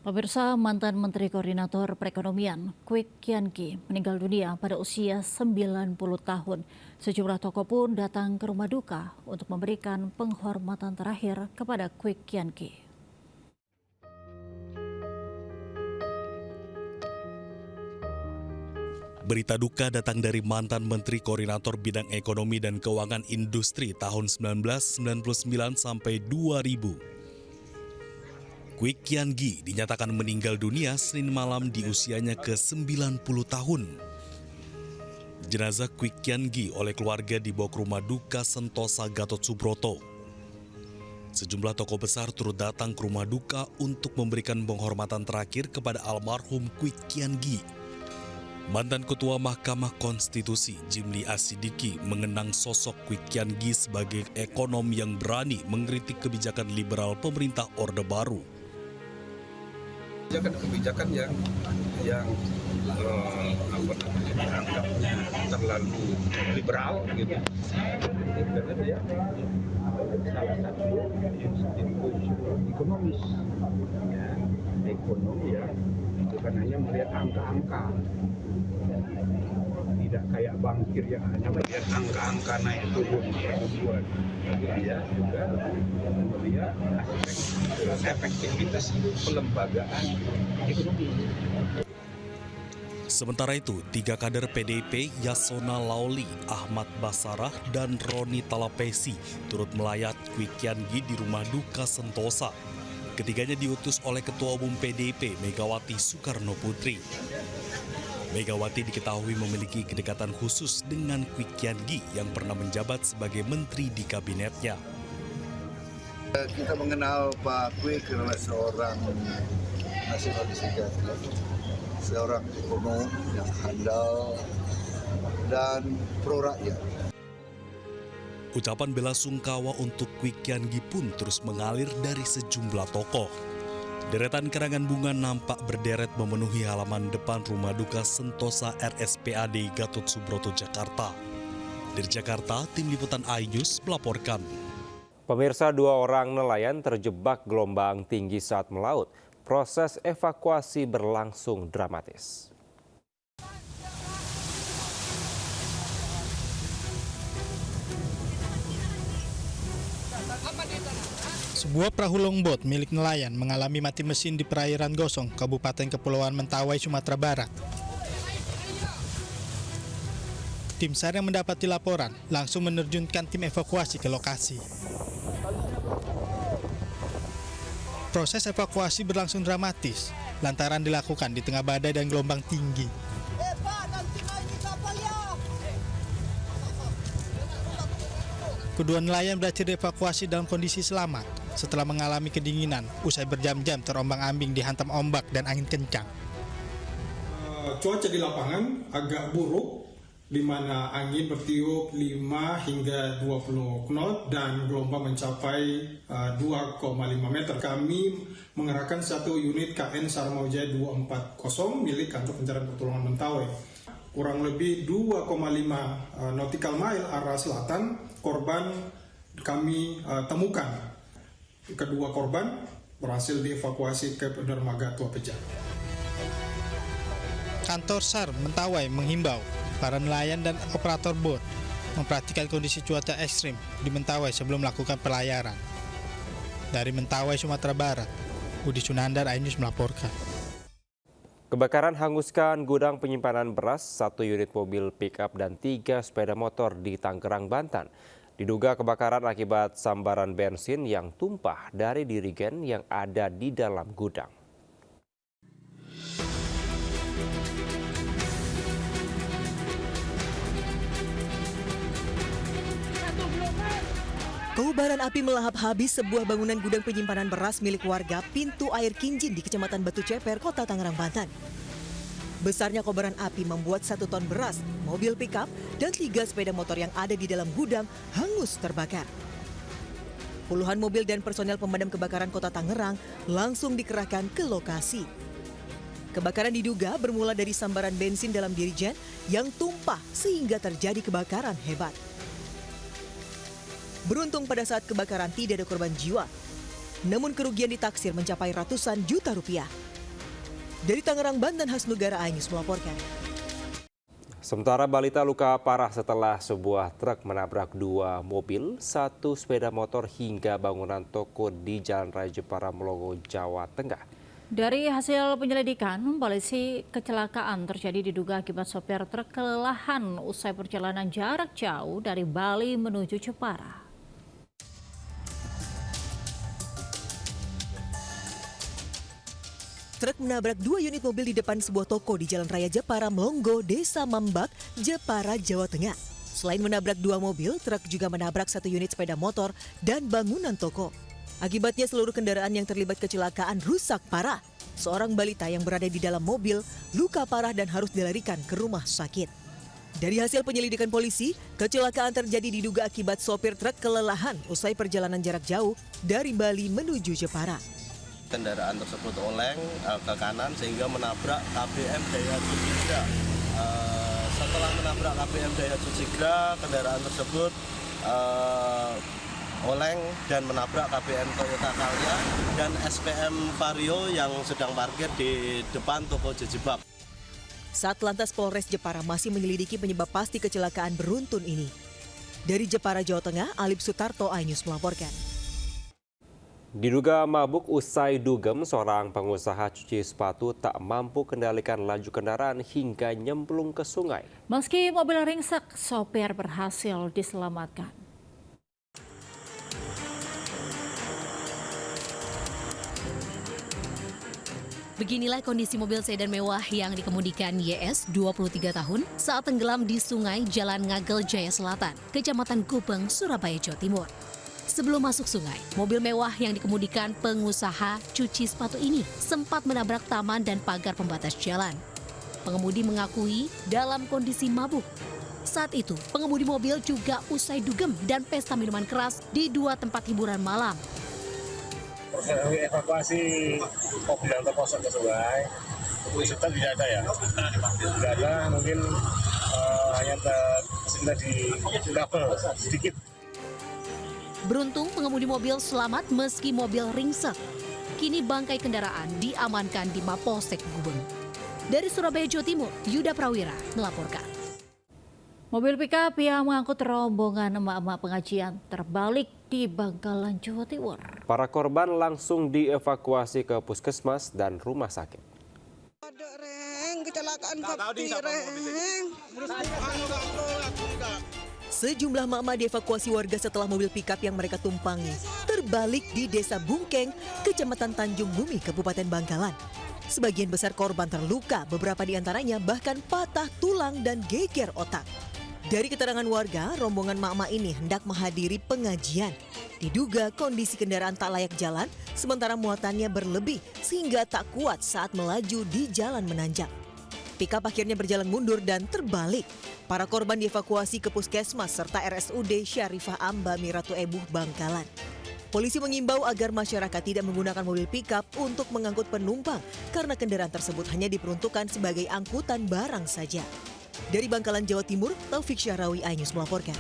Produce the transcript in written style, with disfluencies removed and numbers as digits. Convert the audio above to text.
Pemirsa, mantan Menteri Koordinator Perekonomian Kwik Kian Gi meninggal dunia pada usia 90 tahun. Sejumlah tokoh pun datang ke rumah duka untuk memberikan penghormatan terakhir kepada Kwik Kian Gi. Berita duka datang dari mantan Menteri Koordinator Bidang Ekonomi dan Keuangan Industri tahun 1999 sampai 2000. Kwik Kian Gi dinyatakan meninggal dunia Senin malam di usianya ke-90 tahun. Jenazah Kwik Kian Gi oleh keluarga dibawa ke rumah duka Sentosa Gatot Subroto. Sejumlah tokoh besar turut datang ke rumah duka untuk memberikan penghormatan terakhir kepada almarhum Kwik Kian Gi. Mantan Ketua Mahkamah Konstitusi Jimli Asidiki mengenang sosok Kwik Kian Gi sebagai ekonom yang berani mengkritik kebijakan liberal pemerintah Orde Baru. Kebijakan yang dianggap terlalu liberal gitu. Karena dia salah satu institusi ekonomis, ya, ekonomi ya, bukan hanya melihat angka-angka, tidak kayak bankir yang hanya melihat angka-angka naik turun tujuan, tapi dia juga melihat aspek efektivitas pelembagaan ekonomi. Sementara itu, 3 kader PDIP Yasona Lauli, Ahmad Basarah, dan Roni Talapesi turut melayat Kwik Kian Gi di rumah duka Sentosa. Ketiganya diutus oleh Ketua Umum PDIP Megawati Soekarno Putri. Megawati diketahui memiliki kedekatan khusus dengan Kwik Kian Gi yang pernah menjabat sebagai menteri di kabinetnya. Kita mengenal Pak Kwik adalah seorang nasionalis sejati, seorang ekonom yang handal dan pro rakyat. Ucapan bela sungkawa untuk Kwik Kian Gi pun terus mengalir dari sejumlah tokoh. Deretan karangan bunga nampak berderet memenuhi halaman depan rumah duka Sentosa RSPAD Gatot Subroto, Jakarta. Dari Jakarta, tim liputan iNews melaporkan. Pemirsa, 2 orang nelayan terjebak gelombang tinggi saat melaut. Proses evakuasi berlangsung dramatis. Sebuah perahu longboat milik nelayan mengalami mati mesin di perairan Gosong, Kabupaten Kepulauan Mentawai, Sumatera Barat. Tim SAR yang mendapati laporan langsung menerjunkan tim evakuasi ke lokasi. Proses evakuasi berlangsung dramatis lantaran dilakukan di tengah badai dan gelombang tinggi. Kedua nelayan berhasil dievakuasi dalam kondisi selamat setelah mengalami kedinginan usai berjam-jam terombang-ambing dihantam ombak dan angin kencang. Cuaca di lapangan agak buruk, di mana angin bertiup 5 hingga 20 knot dan gelombang mencapai 2,5 meter. Kami mengerahkan 1 unit KN Sarmawijaya 240 milik Kantor Pencarian Pertolongan Mentawai. Kurang lebih 2,5 nautical mile arah selatan, korban kami temukan. Kedua korban berhasil dievakuasi ke dermaga Tua Pejat. Kantor SAR Mentawai menghimbau para nelayan dan operator bot memperhatikan kondisi cuaca ekstrim di Mentawai sebelum melakukan pelayaran. Dari Mentawai, Sumatera Barat, Budi Sunandar, iNews melaporkan. Kebakaran hanguskan gudang penyimpanan beras, 1 unit mobil pick-up dan 3 sepeda motor di Tangerang, Banten. Diduga kebakaran akibat sambaran bensin yang tumpah dari dirigen yang ada di dalam gudang. Kobaran api melahap habis sebuah bangunan gudang penyimpanan beras milik warga Pintu Air Kinjin di Kecamatan Batu Ceper, Kota Tangerang, Banten. Besarnya kobaran api membuat 1 ton beras, mobil pickup, dan 3 sepeda motor yang ada di dalam gudang hangus terbakar. Puluhan mobil dan personel pemadam kebakaran Kota Tangerang langsung dikerahkan ke lokasi. Kebakaran diduga bermula dari sambaran bensin dalam dirigen yang tumpah sehingga terjadi kebakaran hebat. Beruntung pada saat kebakaran tidak ada korban jiwa. Namun kerugian ditaksir mencapai ratusan juta rupiah. Dari Tangerang, Banten, Hasnugara Ainus melaporkan. Sementara balita luka parah setelah sebuah truk menabrak 2 mobil, 1 sepeda motor hingga bangunan toko di Jalan Raya Jepara, Melongo, Jawa Tengah. Dari hasil penyelidikan, polisi kecelakaan terjadi diduga akibat sopir truk kelelahan usai perjalanan jarak jauh dari Bali menuju Jepara. Truk menabrak 2 unit mobil di depan sebuah toko di Jalan Raya Jepara, Melongo, Desa Mambak, Jepara, Jawa Tengah. Selain menabrak 2 mobil, truk juga menabrak 1 unit sepeda motor dan bangunan toko. Akibatnya seluruh kendaraan yang terlibat kecelakaan rusak parah. Seorang balita yang berada di dalam mobil luka parah dan harus dilarikan ke rumah sakit. Dari hasil penyelidikan polisi, kecelakaan terjadi diduga akibat sopir truk kelelahan usai perjalanan jarak jauh dari Bali menuju Jepara. Kendaraan tersebut oleng ke kanan sehingga menabrak KBM Daihatsu Sigra. Setelah menabrak KBM Daihatsu Sigra, kendaraan tersebut oleng dan menabrak KBM Toyota Calya dan SPM Vario yang sedang parkir di depan toko jejibab. Satlantas Polres Jepara masih menyelidiki penyebab pasti kecelakaan beruntun ini. Dari Jepara, Jawa Tengah, Alip Sutarto Ainus melaporkan. Diduga mabuk usai dugem, seorang pengusaha cuci sepatu tak mampu kendalikan laju kendaraan hingga nyemplung ke sungai. Meski mobil ringsek, sopir berhasil diselamatkan. Beginilah kondisi mobil sedan mewah yang dikemudikan YS 23 tahun saat tenggelam di sungai Jalan Ngagel Jaya Selatan, Kecamatan Gubeng, Surabaya, Jawa Timur. Sebelum masuk sungai, mobil mewah yang dikemudikan pengusaha cuci sepatu ini sempat menabrak taman dan pagar pembatas jalan. Pengemudi mengakui dalam kondisi mabuk. Saat itu, pengemudi mobil juga usai dugem dan pesta minuman keras di 2 tempat hiburan malam. Evakuasi mobil yang terposok ke sungai, kesulitan tidak ada ya. Tidak ada, mungkin hanya tersendat di double sedikit. Beruntung pengemudi mobil selamat meski mobil ringsek. Kini bangkai kendaraan diamankan di Mapolsek Gubeng. Dari Surabaya, Jawa Timur, Yuda Prawira melaporkan. Mobil pickup yang mengangkut rombongan emak-emak pengajian terbalik di Bangkalan, Jawa Timur. Para korban langsung dievakuasi ke puskesmas dan rumah sakit. Ada reng, kecelakaan papi reng. Sejumlah emak-emak dievakuasi warga setelah mobil pickup yang mereka tumpangi terbalik di Desa Bungkeng, Kecamatan Tanjung Bumi, Kabupaten Bangkalan. Sebagian besar korban terluka, beberapa di antaranya bahkan patah tulang dan geger otak. Dari keterangan warga, rombongan emak-emak ini hendak menghadiri pengajian. Diduga kondisi kendaraan tak layak jalan, sementara muatannya berlebih sehingga tak kuat saat melaju di jalan menanjak. Pickup akhirnya berjalan mundur dan terbalik. Para korban dievakuasi ke puskesmas serta RSUD Syarifah Ambami Ratu Ebuh, Bangkalan. Polisi mengimbau agar masyarakat tidak menggunakan mobil pickup untuk mengangkut penumpang karena kendaraan tersebut hanya diperuntukkan sebagai angkutan barang saja. Dari Bangkalan, Jawa Timur, Taufik Syahrawi Ainus melaporkan.